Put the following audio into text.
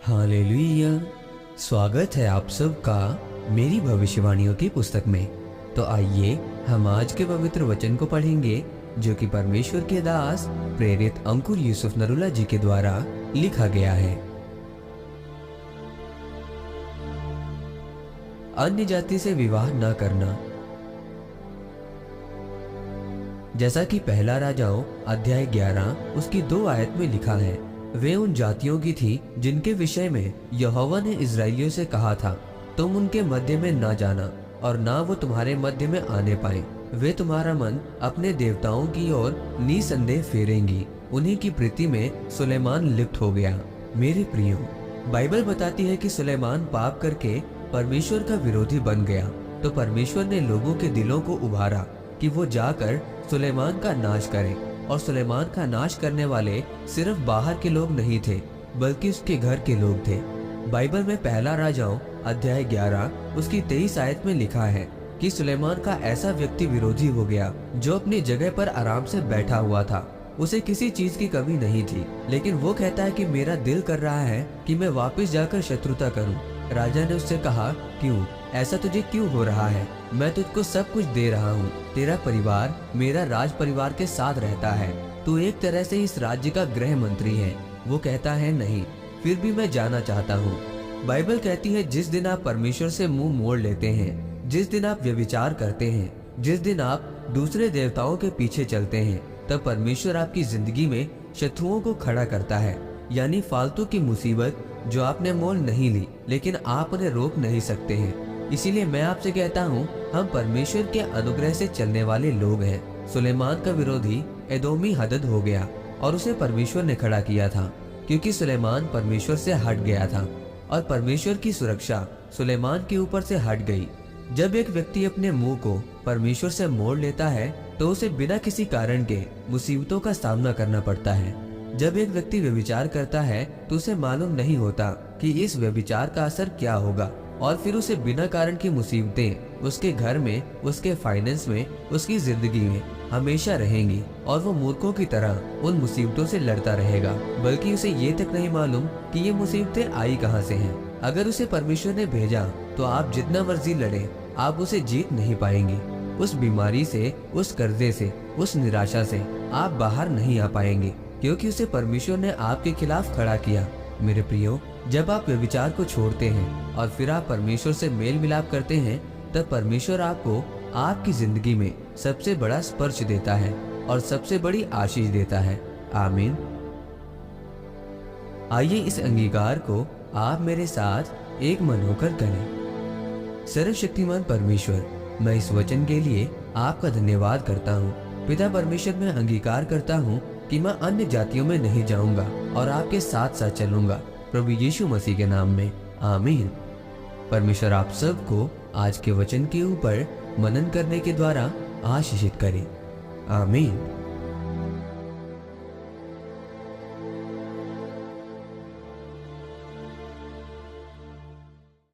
Hallelujah. स्वागत है आप सबका मेरी भविष्यवाणियों की पुस्तक में। तो आइए हम आज के पवित्र वचन को पढ़ेंगे जो कि परमेश्वर के दास प्रेरित अंकुर यूसुफ नरूला जी के द्वारा लिखा गया है। अन्य जाति से विवाह न करना। जैसा कि पहला राजाओं अध्याय 11 उसकी 2 आयत में लिखा है, वे उन जातियों की थी जिनके विषय में यहोवा ने इस्राएलियों से कहा था, तुम उनके मध्य में न जाना और ना वो तुम्हारे मध्य में आने पाए। वे तुम्हारा मन अपने देवताओं की ओर निसंदेह फेरेंगी। उन्हीं की प्रीति में सुलेमान लिप्त हो गया। मेरे प्रियो, बाइबल बताती है कि सुलेमान पाप करके परमेश्वर का विरोधी बन गया, तो परमेश्वर ने लोगों के दिलों को उभारा कि वो जाकर सुलेमान का नाश करें। और सुलेमान का नाश करने वाले सिर्फ बाहर के लोग नहीं थे, बल्कि उसके घर के लोग थे। बाइबल में पहला राजाओं अध्याय 11 उसकी 23 आयत में लिखा है कि सुलेमान का ऐसा व्यक्ति विरोधी हो गया जो अपनी जगह पर आराम से बैठा हुआ था। उसे किसी चीज की कमी नहीं थी, लेकिन वो कहता है कि मेरा दिल कर रहा है कि मैं वापस जाकर शत्रुता करूं। राजा ने उससे कहा, क्यों, ऐसा तुझे क्यों हो रहा है? मैं तुझको सब कुछ दे रहा हूँ। तेरा परिवार मेरा राज परिवार के साथ रहता है। तू एक तरह से इस राज्य का गृह मंत्री है। वो कहता है, नहीं, फिर भी मैं जाना चाहता हूँ। बाइबल कहती है, जिस दिन आप परमेश्वर से मुंह मोड़ लेते हैं, जिस दिन आप व्यभिचार करते हैं, जिस दिन आप दूसरे देवताओं के पीछे चलते हैं, तब परमेश्वर आपकी जिंदगी में शत्रुओं को खड़ा करता है। यानी फालतू की मुसीबत जो आपने मोल नहीं ली, लेकिन आप उन्हें रोक नहीं सकते हैं। इसीलिए मैं आपसे कहता हूँ, हम परमेश्वर के अनुग्रह से चलने वाले लोग हैं। सुलेमान का विरोधी एदोमी हदद हो गया और उसे परमेश्वर ने खड़ा किया था, क्योंकि सुलेमान परमेश्वर से हट गया था और परमेश्वर की सुरक्षा सुलेमान के ऊपर से हट गई। जब एक व्यक्ति अपने मुंह को परमेश्वर से मोड़ लेता है तो उसे बिना किसी कारण के मुसीबतों का सामना करना पड़ता है। जब एक व्यक्ति व्यभिचार करता है तो उसे मालूम नहीं होता कि इस व्यभिचार का असर क्या होगा, और फिर उसे बिना कारण की मुसीबतें उसके घर में, उसके फाइनेंस में, उसकी जिंदगी में हमेशा रहेंगी और वो मूर्खों की तरह उन मुसीबतों से लड़ता रहेगा, बल्कि उसे ये तक नहीं मालूम कि ये मुसीबतें आई कहाँ से हैं। अगर उसे परमेश्वर ने भेजा तो आप जितना मर्जी लड़े, आप उसे जीत नहीं पाएंगे। उस बीमारी से, उस कर्जे से, उस निराशा से आप बाहर नहीं आ पाएंगे, क्योंकि उसे परमेश्वर ने आपके खिलाफ खड़ा किया। मेरे प्रियो, जब आप व्यभिचार को छोड़ते हैं और फिर आप परमेश्वर से मेल मिलाप करते हैं, तब परमेश्वर आपको आपकी जिंदगी में सबसे बड़ा स्पर्श देता है और सबसे बड़ी आशीष देता है। आमीन। आइए इस अंगीकार को आप मेरे साथ एक मन होकर करें। सर्वशक्तिमान परमेश्वर, मैं इस वचन के लिए आपका धन्यवाद करता हूँ। पिता परमेश्वर, मैं अंगीकार करता हूँ कि मैं अन्य जातियों में नहीं जाऊंगा और आपके साथ साथ चलूंगा, प्रभु यीशु मसीह के नाम में, आमीन। परमेश्वर आप सबको आज के वचन के ऊपर मनन करने के द्वारा आशीषित करे, आमीन।